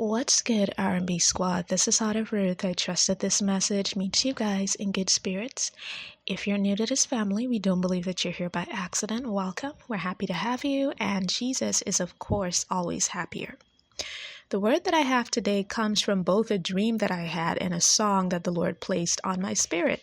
What's good, R&B squad? This is Out of Ruth. I trust that this message meets you guys in good spirits. If you're new to this family, we don't believe that you're here by accident. Welcome. We're happy to have you, and Jesus is, of course, always happier. The word that I have today comes from both a dream that I had and a song that the Lord placed on my spirit.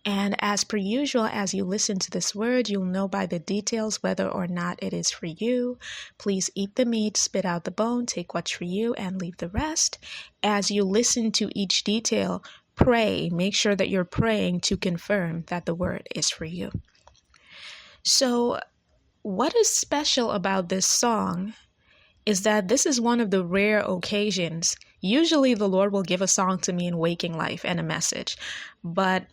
And as per usual, as you listen to this word, you'll know by the details whether or not it is for you. Please eat the meat, spit out the bone, take what's for you, and leave the rest. As you listen to each detail, pray. Make sure that you're praying to confirm that the word is for you. So, what is special about this song is that this is one of the rare occasions. Usually the Lord will give a song to me in waking life and a message, but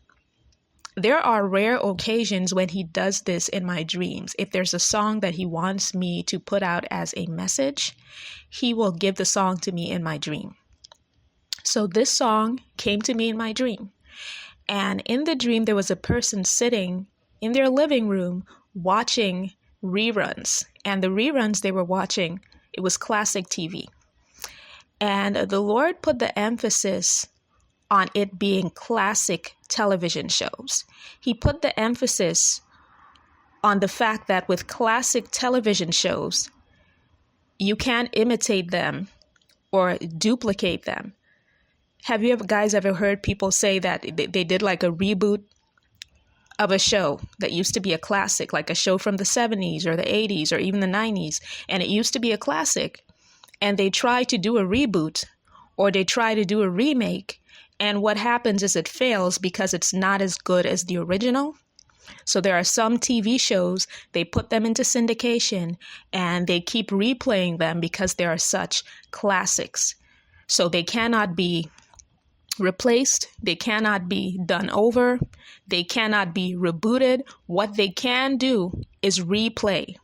there are rare occasions when he does this in my dreams. If there's a song that he wants me to put out as a message, he will give the song to me in my dream. So this song came to me in my dream. And in the dream, there was a person sitting in their living room watching reruns. And the reruns they were watching, it was classic TV. And the Lord put the emphasis on it being classic television shows. He put the emphasis on the fact that with classic television shows, you can't imitate them or duplicate them. Have you guys ever heard people say that they did like a reboot of a show that used to be a classic, like a show from the 70s or the 80s or even the 90s, and it used to be a classic, and they try to do a reboot or they try to do a remake, and what happens is it fails because it's not as good as the original. So there are some TV shows, they put them into syndication and they keep replaying them because they are such classics. So they cannot be replaced. They cannot be done over. They cannot be rebooted. What they can do is replay.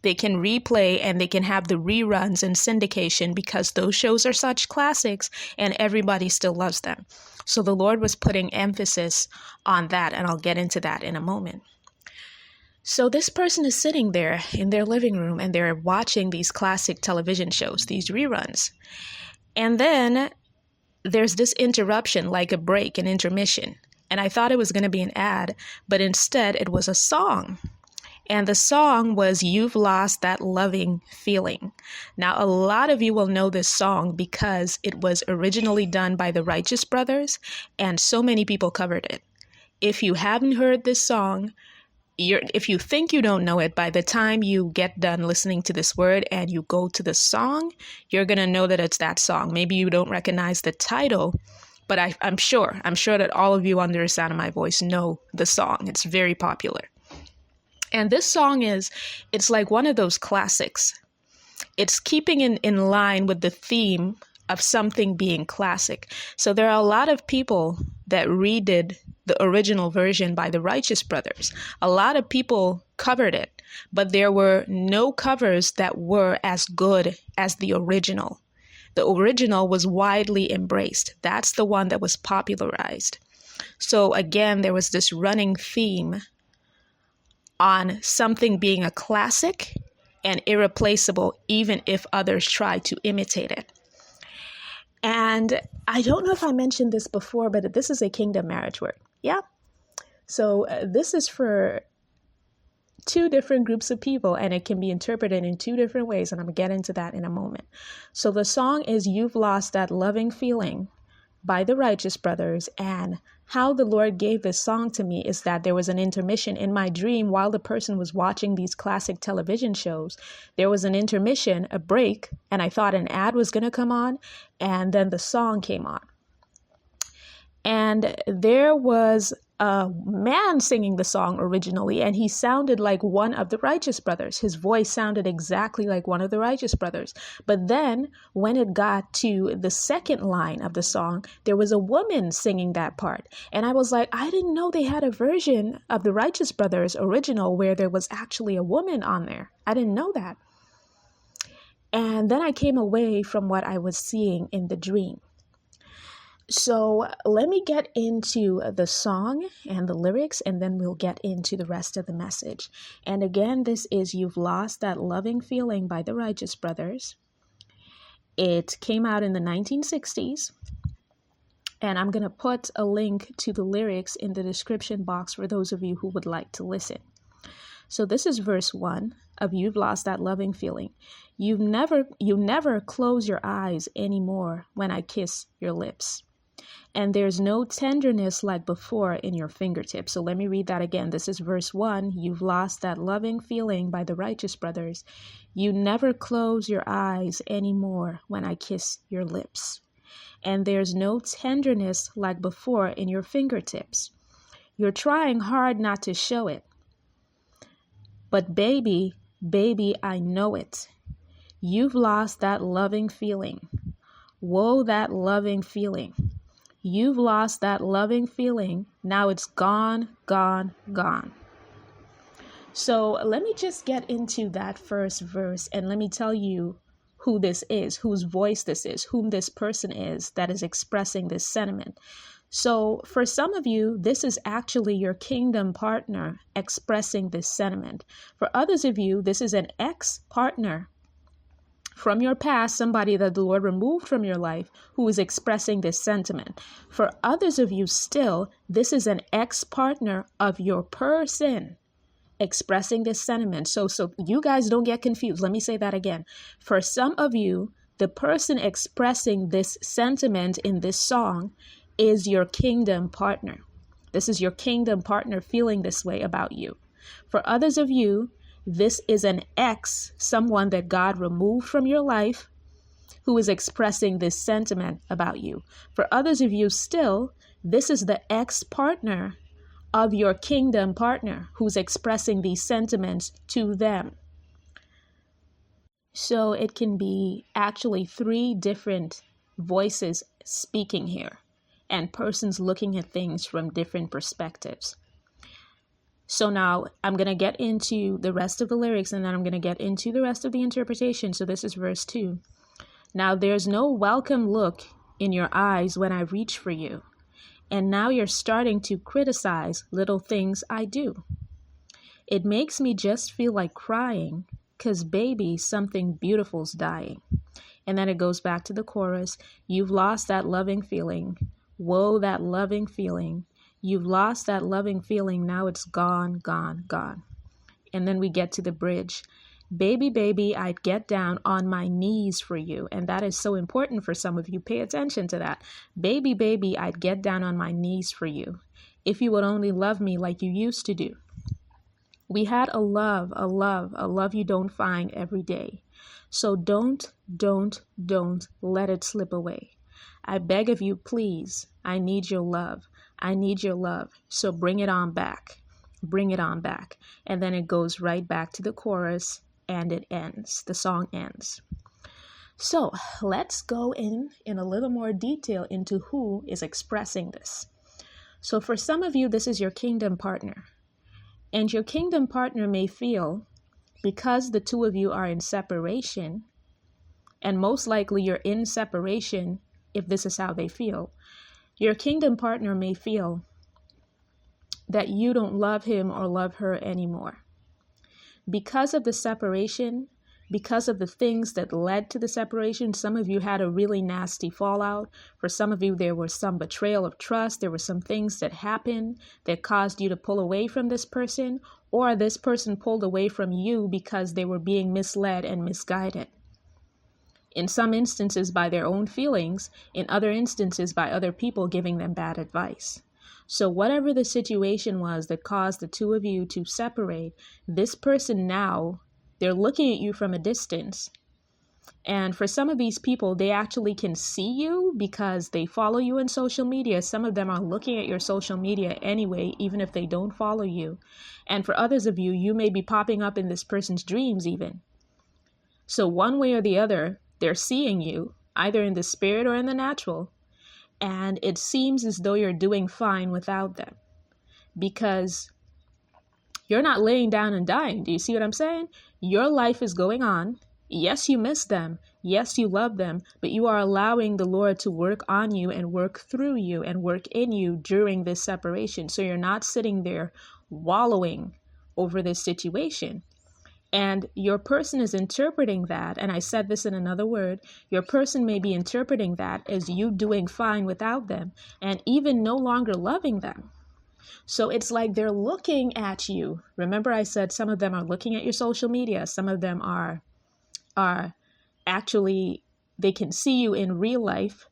They can replay and they can have the reruns and syndication because those shows are such classics and everybody still loves them. So the Lord was putting emphasis on that, and I'll get into that in a moment. So this person is sitting there in their living room and they're watching these classic television shows, these reruns. And then there's this interruption, like a break, an intermission. And I thought it was going to be an ad, but instead it was a song. And the song was "You've Lost That Loving Feeling." Now, a lot of you will know this song because it was originally done by the Righteous Brothers, and so many people covered it. If you haven't heard this song, if you think you don't know it, by the time you get done listening to this word and you go to the song, you're going to know that it's that song. Maybe you don't recognize the title, but I'm sure that all of you under the sound of my voice know the song. It's very popular. And this song it's like one of those classics. It's keeping in line with the theme of something being classic. So there are a lot of people that redid the original version by the Righteous Brothers. A lot of people covered it, but there were no covers that were as good as the original. The original was widely embraced. That's the one that was popularized. So again, there was this running theme on something being a classic and irreplaceable, even if others try to imitate it. And I don't know if I mentioned this before, but this is a kingdom marriage word. Yeah. So this is for two different groups of people, and it can be interpreted in two different ways. And I'm going to get into that in a moment. So the song is "You've Lost That Loving Feeling" by the Righteous Brothers. And how the Lord gave this song to me is that there was an intermission in my dream while the person was watching these classic television shows. There was an intermission, a break, and I thought an ad was going to come on, and then the song came on. And there was a man singing the song originally, and he sounded like one of the Righteous Brothers. His voice sounded exactly like one of the Righteous Brothers. But then when it got to the second line of the song, there was a woman singing that part. And I was like, I didn't know they had a version of the Righteous Brothers original where there was actually a woman on there. I didn't know that. And then I came away from what I was seeing in the dream. So let me get into the song and the lyrics, and then we'll get into the rest of the message. And again, this is "You've Lost That Loving Feeling" by the Righteous Brothers. It came out in the 1960s. And I'm going to put a link to the lyrics in the description box for those of you who would like to listen. So this is verse 1 of You've Lost That Loving Feeling. You never close your eyes anymore when I kiss your lips. And there's no tenderness like before in your fingertips. So let me read that again. This is verse 1. You've lost that loving feeling by the Righteous Brothers. You never close your eyes anymore when I kiss your lips. And there's no tenderness like before in your fingertips. You're trying hard not to show it. But baby, I know it. You've lost that loving feeling. Whoa, that loving feeling. You've lost that loving feeling. Now it's gone, gone, gone. So let me just get into that first verse and let me tell you who this is, whose voice this is, whom this person is that is expressing this sentiment. So for some of you, this is actually your kingdom partner expressing this sentiment. For others of you, this is an ex-partner from your past, somebody that the Lord removed from your life who is expressing this sentiment. For others of you still, this is an ex-partner of your person expressing this sentiment. So you guys don't get confused. Let me say that again. For some of you, the person expressing this sentiment in this song is your kingdom partner. This is your kingdom partner feeling this way about you. For others of you, this is an ex, someone that God removed from your life who is expressing this sentiment about you. For others of you still, this is the ex-partner of your kingdom partner who's expressing these sentiments to them. So it can be actually 3 different voices speaking here and persons looking at things from different perspectives. So now I'm going to get into the rest of the lyrics and then I'm going to get into the rest of the interpretation. So this is verse 2. Now there's no welcome look in your eyes when I reach for you. And now you're starting to criticize little things I do. It makes me just feel like crying because baby, something beautiful's dying. And then it goes back to the chorus. You've lost that loving feeling. Whoa, that loving feeling. You've lost that loving feeling. Now it's gone, gone, gone. And then we get to the bridge. Baby, I'd get down on my knees for you. And that is so important for some of you. Pay attention to that. Baby, I'd get down on my knees for you. If you would only love me like you used to do. We had a love you don't find every day. So don't let it slip away. I beg of you, please. I need your love. I need your love. So bring it on back. Bring it on back. And then it goes right back to the chorus. And it ends. The song ends. So let's go in a little more detail into who is expressing this. So for some of you, this is your kingdom partner. And your kingdom partner may feel, because the two of you are in separation, and most likely you're in separation if this is how they feel, your kingdom partner may feel that you don't love him or love her anymore. Because of the separation, because of the things that led to the separation, some of you had a really nasty fallout. For some of you, there was some betrayal of trust. There were some things that happened that caused you to pull away from this person, or this person pulled away from you because they were being misled and misguided. In some instances by their own feelings, in other instances by other people giving them bad advice. So whatever the situation was that caused the two of you to separate, this person now, they're looking at you from a distance. And for some of these people, they actually can see you because they follow you in social media. Some of them are looking at your social media anyway, even if they don't follow you. And for others of you, you may be popping up in this person's dreams even. So one way or the other, they're seeing you, either in the spirit or in the natural. And it seems as though you're doing fine without them because you're not laying down and dying. Do you see what I'm saying? Your life is going on. Yes, you miss them. Yes, you love them, but you are allowing the Lord to work on you and work through you and work in you during this separation. So you're not sitting there wallowing over this situation. And your person is interpreting that, and I said this in another word, your person may be interpreting that as you doing fine without them and even no longer loving them. So it's like they're looking at you. Remember I said some of them are looking at your social media. Some of them are actually, they can see you in real life.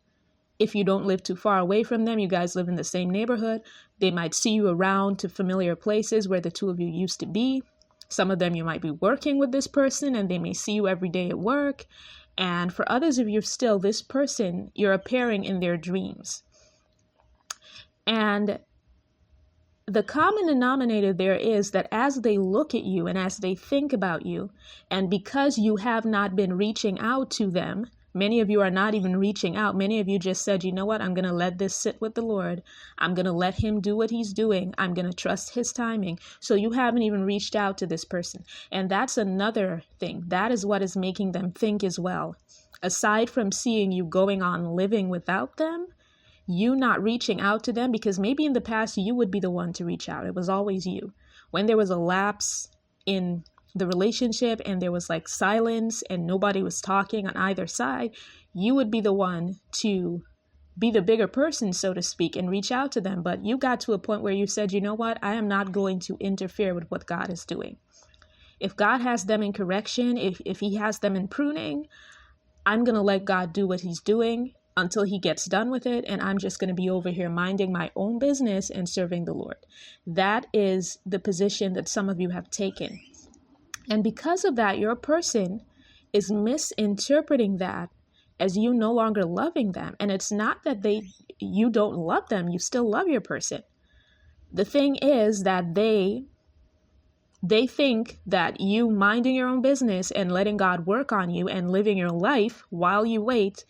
If you don't live too far away from them, you guys live in the same neighborhood, they might see you around to familiar places where the two of you used to be. Some of them you might be working with this person and they may see you every day at work. And for others of you still, this person, you're appearing in their dreams. And the common denominator there is that as they look at you and as they think about you, and because you have not been reaching out to them, many of you are not even reaching out. Many of you just said, you know what, I'm going to let this sit with the Lord. I'm going to let him do what he's doing. I'm going to trust his timing. So you haven't even reached out to this person. And that's another thing. That is what is making them think as well. Aside from seeing you going on living without them, you not reaching out to them, because maybe in the past you would be the one to reach out. It was always you. When there was a lapse in the relationship and there was like silence and nobody was talking on either side, you would be the one to be the bigger person, so to speak, and reach out to them. But you got to a point where you said, you know what, I am not going to interfere with what God is doing. If God has them in correction, if he has them in pruning, I'm going to let God do what he's doing until he gets done with it. And I'm just going to be over here minding my own business and serving the Lord. That is the position that some of you have taken. And because of that, your person is misinterpreting that as you no longer loving them. And it's not that you don't love them. You still love your person. The thing is that they think that you minding your own business and letting God work on you and living your life while you wait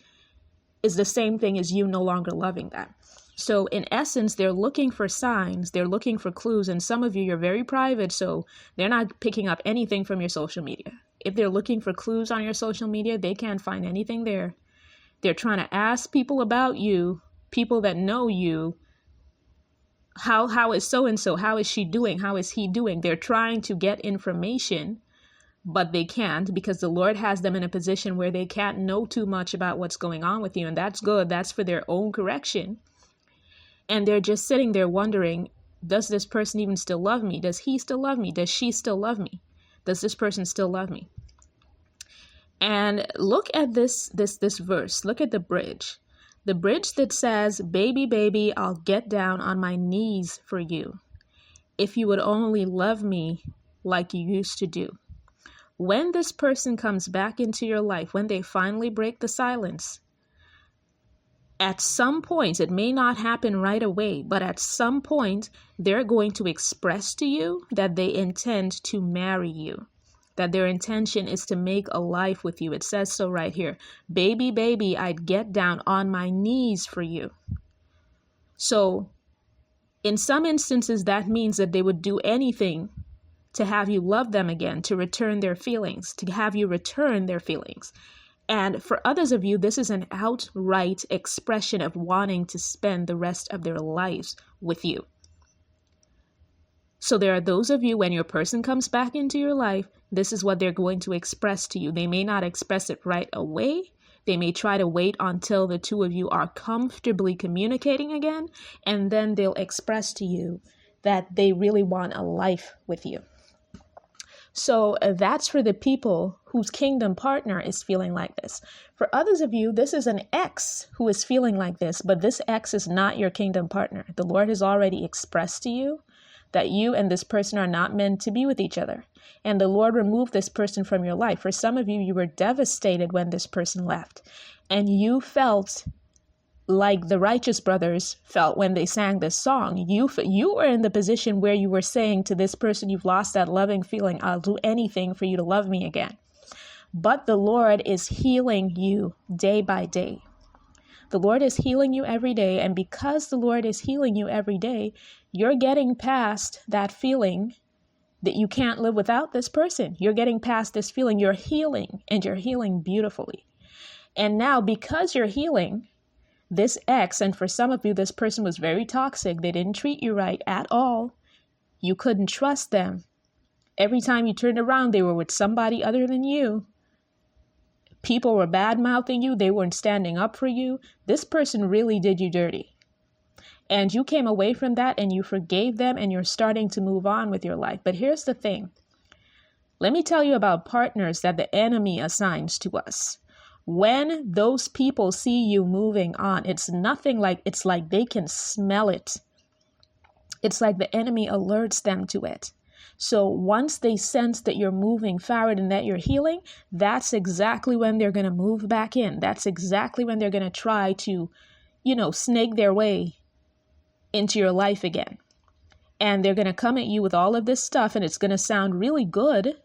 is the same thing as you no longer loving them. So in essence, they're looking for signs, they're looking for clues, and some of you, you're very private, so they're not picking up anything from your social media. If they're looking for clues on your social media, they can't find anything there. They're trying to ask people about you, people that know you, how is so-and-so, how is she doing, how is he doing? They're trying to get information, but they can't, because the Lord has them in a position where they can't know too much about what's going on with you. And that's good. That's for their own correction. And they're just sitting there wondering, does this person even still love me? Does he still love me? Does she still love me? Does this person still love me? And look at this verse. Look at the bridge. The bridge that says, baby, baby, I'll get down on my knees for you. If you would only love me like you used to do. When this person comes back into your life, when they finally break the silence, at some point, it may not happen right away, but at some point, they're going to express to you that they intend to marry you, that their intention is to make a life with you. It says so right here. Baby, baby, I'd get down on my knees for you. So in some instances, that means that they would do anything to have you love them again, to return their feelings, to have you return their feelings. And for others of you, this is an outright expression of wanting to spend the rest of their lives with you. So there are those of you, when your person comes back into your life, this is what they're going to express to you. They may not express it right away. They may try to wait until the two of you are comfortably communicating again, and then they'll express to you that they really want a life with you. So that's for the people whose kingdom partner is feeling like this. For others of you, this is an ex who is feeling like this, but this ex is not your kingdom partner. The Lord has already expressed to you that you and this person are not meant to be with each other. And the Lord removed this person from your life. For some of you, you were devastated when this person left, and you felt like the Righteous Brothers felt when they sang this song. You were in the position where you were saying to this person, you've lost that loving feeling. I'll do anything for you to love me again. But the Lord is healing you day by day. The Lord is healing you every day. And because the Lord is healing you every day, you're getting past that feeling that you can't live without this person. You're getting past this feeling. You're healing, and you're healing beautifully. And now, because you're healing, this ex, and for some of you, this person was very toxic. They didn't treat you right at all. You couldn't trust them. Every time you turned around, they were with somebody other than you. People were bad-mouthing you. They weren't standing up for you. This person really did you dirty. And you came away from that and you forgave them and you're starting to move on with your life. But here's the thing. Let me tell you about partners that the enemy assigns to us. When those people see you moving on, it's like they can smell it. It's like the enemy alerts them to it. So once they sense that you're moving forward and that you're healing, that's exactly when they're going to move back in. That's exactly when they're going to try to, snake their way into your life again. And they're going to come at you with all of this stuff, and it's going to sound really good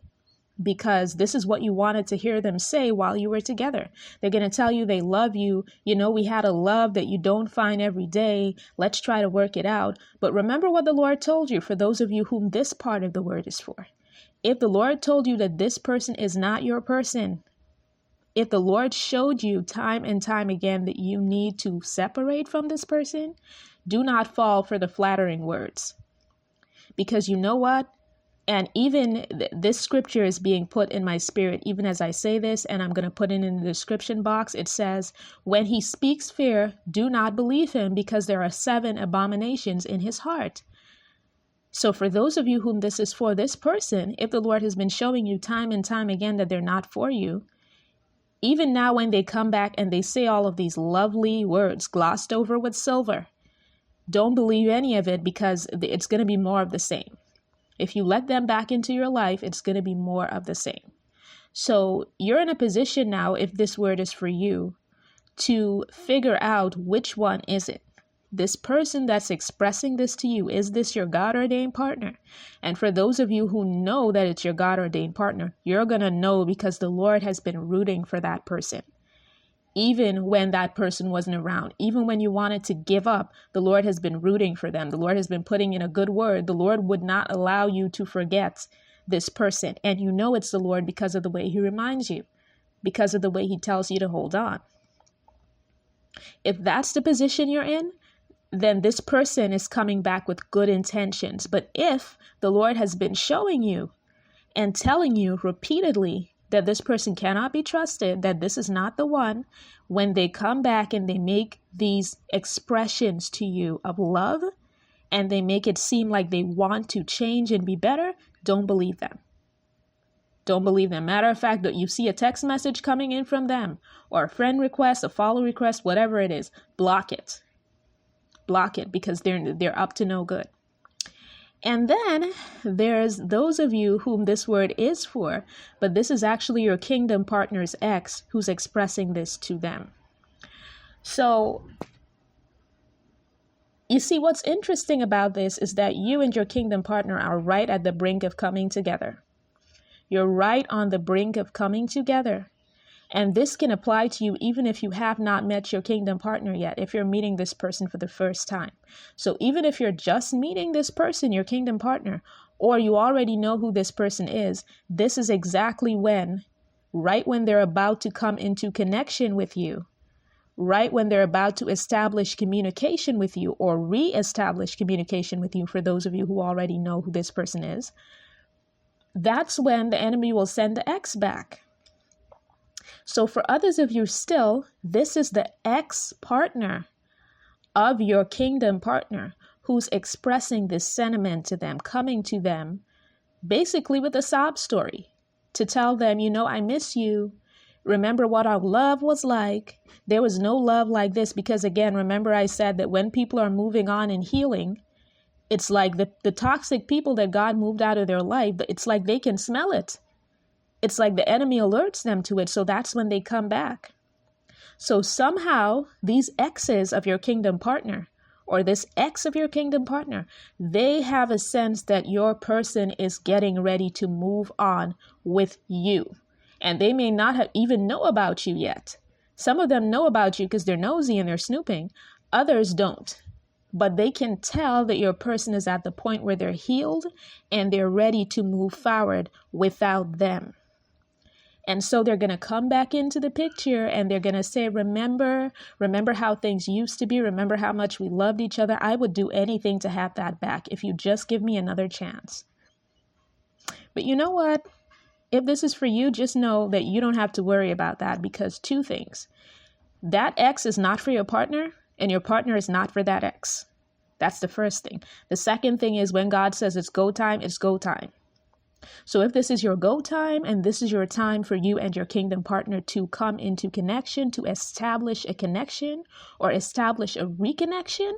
because this is what you wanted to hear them say while you were together. They're going to tell you they love you. We had a love that you don't find every day. Let's try to work it out. But remember what the Lord told you, for those of you whom this part of the word is for. If the Lord told you that this person is not your person, if the Lord showed you time and time again that you need to separate from this person, do not fall for the flattering words. Because you know what? And even this scripture is being put in my spirit, even as I say this, and I'm going to put it in the description box. It says, when he speaks fear, do not believe him, because there are 7 abominations in his heart. So for those of you whom this is for, this person, if the Lord has been showing you time and time again that they're not for you, even now when they come back and they say all of these lovely words glossed over with silver, don't believe any of it, because it's going to be more of the same. If you let them back into your life, it's going to be more of the same. So you're in a position now, if this word is for you, to figure out which one is it. This person that's expressing this to you, is this your God-ordained partner? And for those of you who know that it's your God-ordained partner, you're going to know because the Lord has been rooting for that person. Even when that person wasn't around, even when you wanted to give up, the Lord has been rooting for them. The Lord has been putting in a good word. The Lord would not allow you to forget this person. And you know it's the Lord because of the way he reminds you, because of the way he tells you to hold on. If that's the position you're in, then this person is coming back with good intentions. But if the Lord has been showing you and telling you repeatedly that this person cannot be trusted, that this is not the one, when they come back and they make these expressions to you of love and they make it seem like they want to change and be better, don't believe them. Don't believe them. Matter of fact, that you see a text message coming in from them or a friend request, a follow request, whatever it is, block it. Block it, because they're up to no good. And then there's those of you whom this word is for, but this is actually your kingdom partner's ex who's expressing this to them. So you see, what's interesting about this is that you and your kingdom partner are right at the brink of coming together. You're right on the brink of coming together. And this can apply to you even if you have not met your kingdom partner yet, if you're meeting this person for the first time. So even if you're just meeting this person, your kingdom partner, or you already know who this person is, this is exactly when, right when they're about to come into connection with you, right when they're about to establish communication with you or re-establish communication with you, for those of you who already know who this person is, that's when the enemy will send the ex back. So for others of you still, this is the ex-partner of your kingdom partner who's expressing this sentiment to them, coming to them, basically with a sob story to tell them, I miss you. Remember what our love was like. There was no love like this, because again, remember I said that when people are moving on and healing, it's like the toxic people that God moved out of their life, it's like they can smell it. It's like the enemy alerts them to it. So that's when they come back. So somehow these exes of your kingdom partner, or this ex of your kingdom partner, they have a sense that your person is getting ready to move on with you. And they may not have even know about you yet. Some of them know about you because they're nosy and they're snooping. Others don't. But they can tell that your person is at the point where they're healed and they're ready to move forward without them. And so they're going to come back into the picture and they're going to say, remember how things used to be. Remember how much we loved each other. I would do anything to have that back if you just give me another chance. But you know what? If this is for you, just know that you don't have to worry about that, because two things. That ex is not for your partner, and your partner is not for that ex. That's the first thing. The second thing is, when God says it's go time, it's go time. So if this is your go time, and this is your time for you and your kingdom partner to come into connection, to establish a connection or establish a reconnection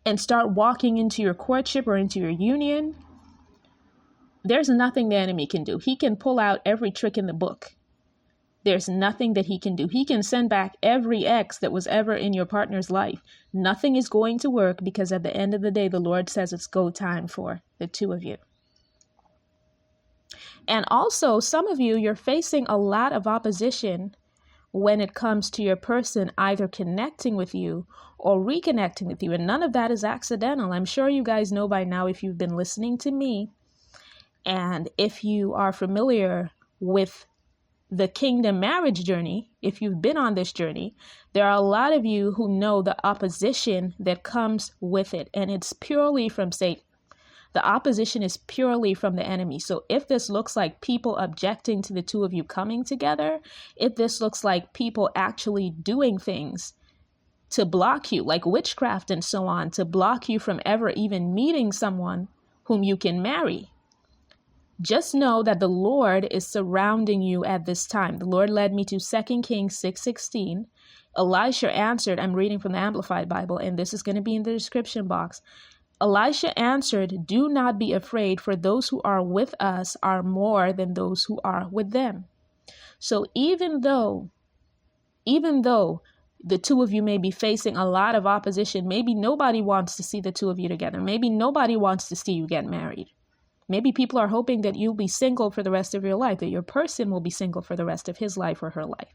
and start walking into your courtship or into your union, there's nothing the enemy can do. He can pull out every trick in the book. There's nothing that he can do. He can send back every ex that was ever in your partner's life. Nothing is going to work, because at the end of the day, the Lord says it's go time for the two of you. And also, some of you, you're facing a lot of opposition when it comes to your person either connecting with you or reconnecting with you. And none of that is accidental. I'm sure you guys know by now, if you've been listening to me, and if you are familiar with the kingdom marriage journey, if you've been on this journey, there are a lot of you who know the opposition that comes with it. And it's purely from Satan. The opposition is purely from the enemy. So if this looks like people objecting to the two of you coming together, if this looks like people actually doing things to block you, like witchcraft and so on, to block you from ever even meeting someone whom you can marry, just know that the Lord is surrounding you at this time. The Lord led me to 2 Kings 6:16. Elisha answered, I'm reading from the Amplified Bible, and this is going to be in the description box. Elisha answered, do not be afraid, for those who are with us are more than those who are with them. So even though the two of you may be facing a lot of opposition, maybe nobody wants to see the two of you together. Maybe nobody wants to see you get married. Maybe people are hoping that you'll be single for the rest of your life, that your person will be single for the rest of his life or her life.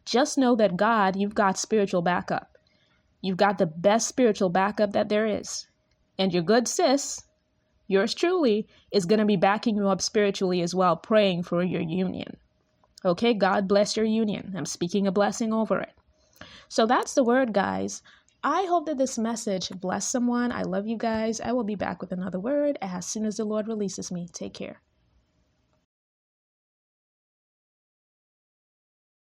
Just know that God, you've got spiritual backup. You've got the best spiritual backup that there is. And your good sis, yours truly, is going to be backing you up spiritually as well, praying for your union. Okay, God bless your union. I'm speaking a blessing over it. So that's the word, guys. I hope that this message blessed someone. I love you guys. I will be back with another word as soon as the Lord releases me. Take care.